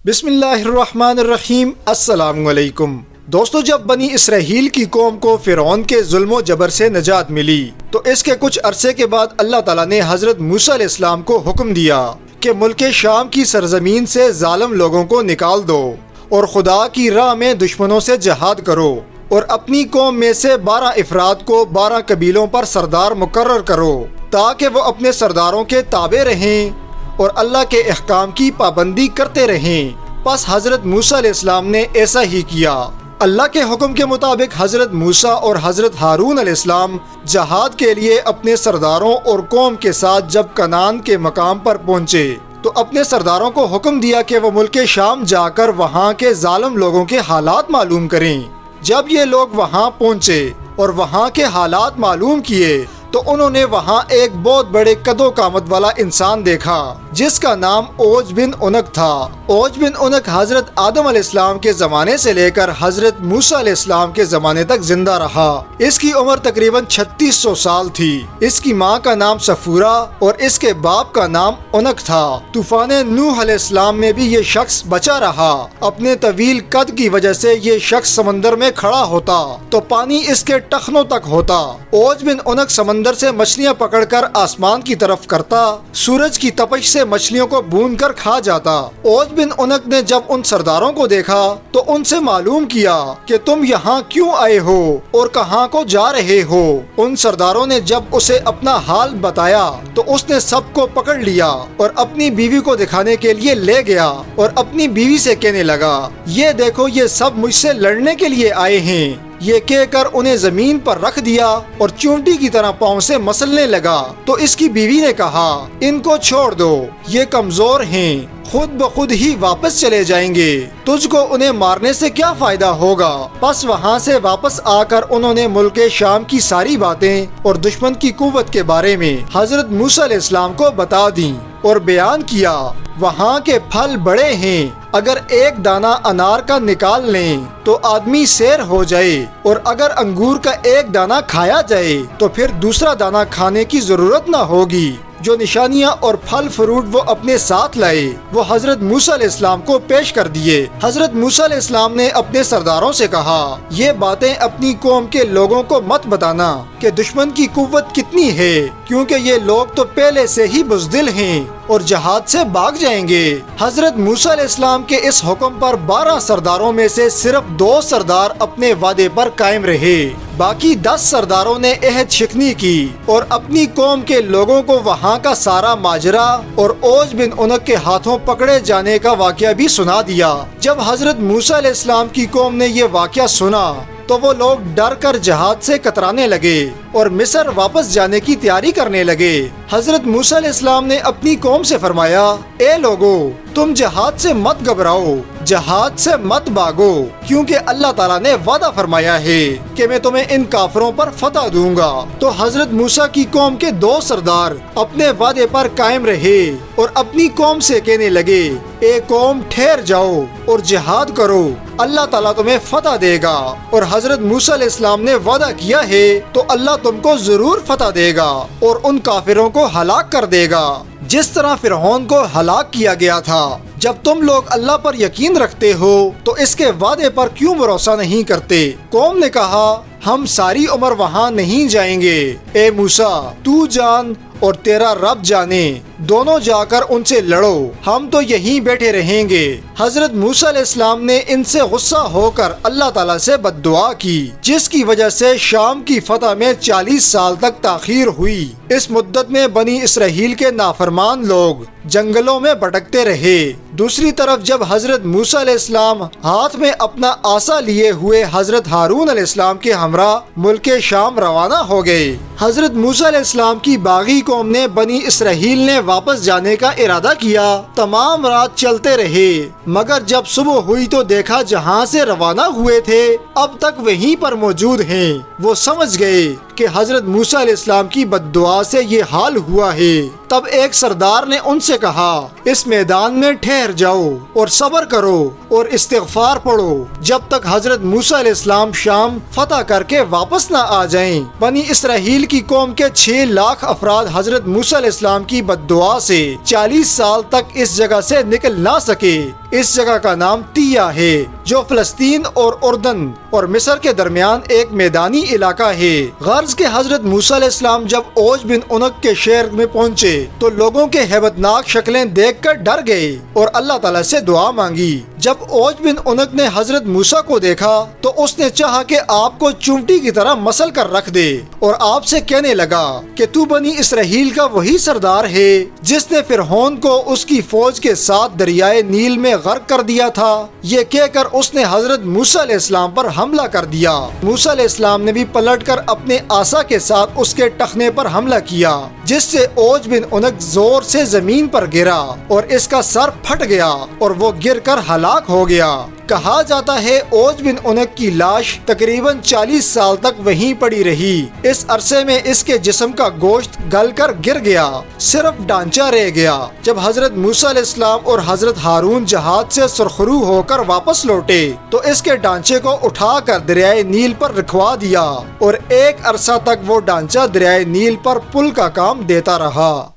بسم اللہ الرحمن الرحیم۔ السلام علیکم دوستو، جب بنی اسرائیل کی قوم کو فرعون کے ظلم و جبر سے نجات ملی تو اس کے کچھ عرصے کے بعد اللہ تعالیٰ نے حضرت موسیٰ علیہ السلام کو حکم دیا کہ ملک شام کی سرزمین سے ظالم لوگوں کو نکال دو اور خدا کی راہ میں دشمنوں سے جہاد کرو، اور اپنی قوم میں سے 12 افراد کو 12 قبیلوں پر سردار مقرر کرو تاکہ وہ اپنے سرداروں کے تابع رہیں اور اللہ کے احکام کی پابندی کرتے رہیں۔ پس حضرت موسیٰ علیہ السلام نے ایسا ہی کیا۔ اللہ کے حکم کے مطابق حضرت موسیٰ اور حضرت ہارون علیہ السلام جہاد کے لیے اپنے سرداروں اور قوم کے ساتھ جب کنعان کے مقام پر پہنچے تو اپنے سرداروں کو حکم دیا کہ وہ ملک شام جا کر وہاں کے ظالم لوگوں کے حالات معلوم کریں۔ جب یہ لوگ وہاں پہنچے اور وہاں کے حالات معلوم کیے تو انہوں نے وہاں ایک بہت بڑے قد و قامت والا انسان دیکھا جس کا نام اوج بن عنق تھا۔ اوج بن عنق حضرت آدم علیہ السلام کے زمانے سے لے کر حضرت موسیٰ علیہ السلام کے زمانے تک زندہ رہا۔ اس کی عمر تقریباً 3600 سال تھی۔ اس کی ماں کا نام صفورہ اور اس کے باپ کا نام عنق تھا۔ طوفان نوح علیہ السلام میں بھی یہ شخص بچا رہا۔ اپنے طویل قد کی وجہ سے یہ شخص سمندر میں کھڑا ہوتا تو پانی اس کے ٹخنوں تک ہوتا۔ اوج بن عنق سمندر سے مچھلیاں پکڑ کر آسمان کی طرف کرتا، سورج کی تپش سے مچھلیوں کو بھون کر کھا جاتا۔ اوج بن عنق نے جب ان سرداروں کو دیکھا تو ان سے معلوم کیا کہ تم یہاں کیوں آئے ہو اور کہاں کو جا رہے ہو۔ ان سرداروں نے جب اسے اپنا حال بتایا تو اس نے سب کو پکڑ لیا اور اپنی بیوی کو دکھانے کے لیے لے گیا اور اپنی بیوی سے کہنے لگا، یہ دیکھو یہ سب مجھ سے لڑنے کے لیے آئے ہیں۔ یہ کہہ کر انہیں زمین پر رکھ دیا اور چونٹی کی طرح پاؤں سے مسلنے لگا تو اس کی بیوی نے کہا، ان کو چھوڑ دو، یہ کمزور ہیں، خود بخود ہی واپس چلے جائیں گے، تجھ کو انہیں مارنے سے کیا فائدہ ہوگا۔ پس وہاں سے واپس آ کر انہوں نے ملک شام کی ساری باتیں اور دشمن کی قوت کے بارے میں حضرت موسیٰ علیہ السلام کو بتا دیں اور بیان کیا، وہاں کے پھل بڑے ہیں، اگر ایک دانہ انار کا نکال لیں تو آدمی سیر ہو جائے، اور اگر انگور کا ایک دانہ کھایا جائے تو پھر دوسرا دانہ کھانے کی ضرورت نہ ہوگی۔ جو نشانیاں اور پھل فروٹ وہ اپنے ساتھ لائے وہ حضرت موسیٰ علیہ السلام کو پیش کر دیے۔ حضرت موسیٰ علیہ السلام نے اپنے سرداروں سے کہا، یہ باتیں اپنی قوم کے لوگوں کو مت بتانا کہ دشمن کی قوت کتنی ہے، کیونکہ یہ لوگ تو پہلے سے ہی بزدل ہیں اور جہاد سے بھاگ جائیں گے۔ حضرت موسیٰ علیہ السلام کے اس حکم پر 12 سرداروں میں سے صرف 2 سردار اپنے وعدے پر قائم رہے، باقی 10 سرداروں نے عہد شکنی کی اور اپنی قوم کے لوگوں کو وہاں کا سارا ماجرا اور اوج بن عنق کے ہاتھوں پکڑے جانے کا واقعہ بھی سنا دیا۔ جب حضرت موسیٰ علیہ السلام کی قوم نے یہ واقعہ سنا تو وہ لوگ ڈر کر جہاد سے کترانے لگے اور مصر واپس جانے کی تیاری کرنے لگے۔ حضرت موسیٰ علیہ السلام نے اپنی قوم سے فرمایا، اے لوگو، تم جہاد سے مت گھبراؤ، جہاد سے مت بھاگو، کیونکہ اللہ تعالیٰ نے وعدہ فرمایا ہے کہ میں تمہیں ان کافروں پر فتح دوں گا۔ تو حضرت موسیٰ کی قوم کے 2 سردار اپنے وعدے پر قائم رہے اور اپنی قوم سے کہنے لگے، اے قوم ٹھہر جاؤ اور جہاد کرو، اللہ تعالیٰ تمہیں فتح دے گا، اور حضرت موسیٰ علیہ السلام نے وعدہ کیا ہے تو اللہ تم کو ضرور فتح دے گا اور ان کافروں کو ہلاک کر دے گا جس طرح فرعون کو ہلاک کیا گیا تھا۔ جب تم لوگ اللہ پر یقین رکھتے ہو تو اس کے وعدے پر کیوں بھروسہ نہیں کرتے؟ قوم نے کہا، ہم ساری عمر وہاں نہیں جائیں گے۔ اے موسیٰ، تو جان اور تیرا رب جانے، دونوں جا کر ان سے لڑو، ہم تو یہیں بیٹھے رہیں گے۔ حضرت موسیٰ علیہ السلام نے ان سے غصہ ہو کر اللہ تعالیٰ سے بد دعا کی، جس کی وجہ سے شام کی فتح میں 40 سال تک تاخیر ہوئی۔ اس مدت میں بنی اسرائیل کے نافرمان لوگ جنگلوں میں بھٹکتے رہے۔ دوسری طرف جب حضرت موسیٰ علیہ السلام ہاتھ میں اپنا عصا لیے ہوئے حضرت ہارون علیہ السلام کے ہمراہ ملک شام روانہ ہو گئے، حضرت موسیٰ علیہ السلام کی باغی قوم نے بنی اسرائیل نے واپس جانے کا ارادہ کیا۔ تمام رات چلتے رہے، مگر جب صبح ہوئی تو دیکھا جہاں سے روانہ ہوئے تھے اب تک وہیں پر موجود ہیں۔ وہ سمجھ گئے کہ حضرت موسیٰ علیہ السلام کی بد دعا سے یہ حال ہوا ہے۔ تب ایک سردار نے ان سے کہا، اس میدان میں ٹھہر جاؤ اور صبر کرو اور استغفار پڑھو جب تک حضرت موسیٰ علیہ السلام شام فتح کر کے واپس نہ آ جائیں۔ بنی اسرائیل کی قوم کے 6 لاکھ افراد حضرت موسیٰ علیہ السلام کی بد دعا سے 40 سال تک اس جگہ سے نکل نہ سکے۔ اس جگہ کا نام تیا ہے جو فلسطین اور اردن اور مصر کے درمیان ایک میدانی علاقہ ہے۔ غرض کہ حضرت موسیٰ علیہ السلام جب اوج بن عنق کے شہر میں پہنچے تو لوگوں کے ہیبت ناک شکلیں دیکھ کر ڈر گئے اور اللہ تعالیٰ سے دعا مانگی۔ جب اوج بن عنق نے حضرت موسیٰ کو دیکھا تو اس نے چاہا کہ آپ کو چمٹی کی طرح مسل کر رکھ دے اور آپ سے کہنے لگا کہ تو بنی اسرائیل کا وہی سردار ہے جس نے فرعون کو اس کی فوج کے ساتھ دریائے نیل میں غرق کر دیا تھا۔ یہ کہہ کر اس نے حضرت موسیٰ علیہ السلام پر حملہ کر دیا۔ موسیٰ علیہ السلام نے بھی پلٹ کر اپنے عصا کے ساتھ اس کے ٹخنے پر حملہ کیا جس سے اوج بن عنق زور سے زمین پر گرا اور اس کا سر پھٹ گیا اور وہ گر کر ہلاک ہو گیا۔ کہا جاتا ہے اوج بن عنق کی لاش تقریباً 40 سال تک وہیں پڑی رہی۔ اس عرصے میں اس کے جسم کا گوشت گل کر گر گیا، صرف ڈانچہ رہ گیا۔ جب حضرت موسیٰ علیہ السلام اور حضرت ہارون جہاد سے سرخرو ہو کر واپس لوٹے تو اس کے ڈانچے کو اٹھا کر دریائے نیل پر رکھوا دیا اور ایک عرصہ تک وہ ڈانچہ دریائے نیل پر پل کا کام دیتا رہا۔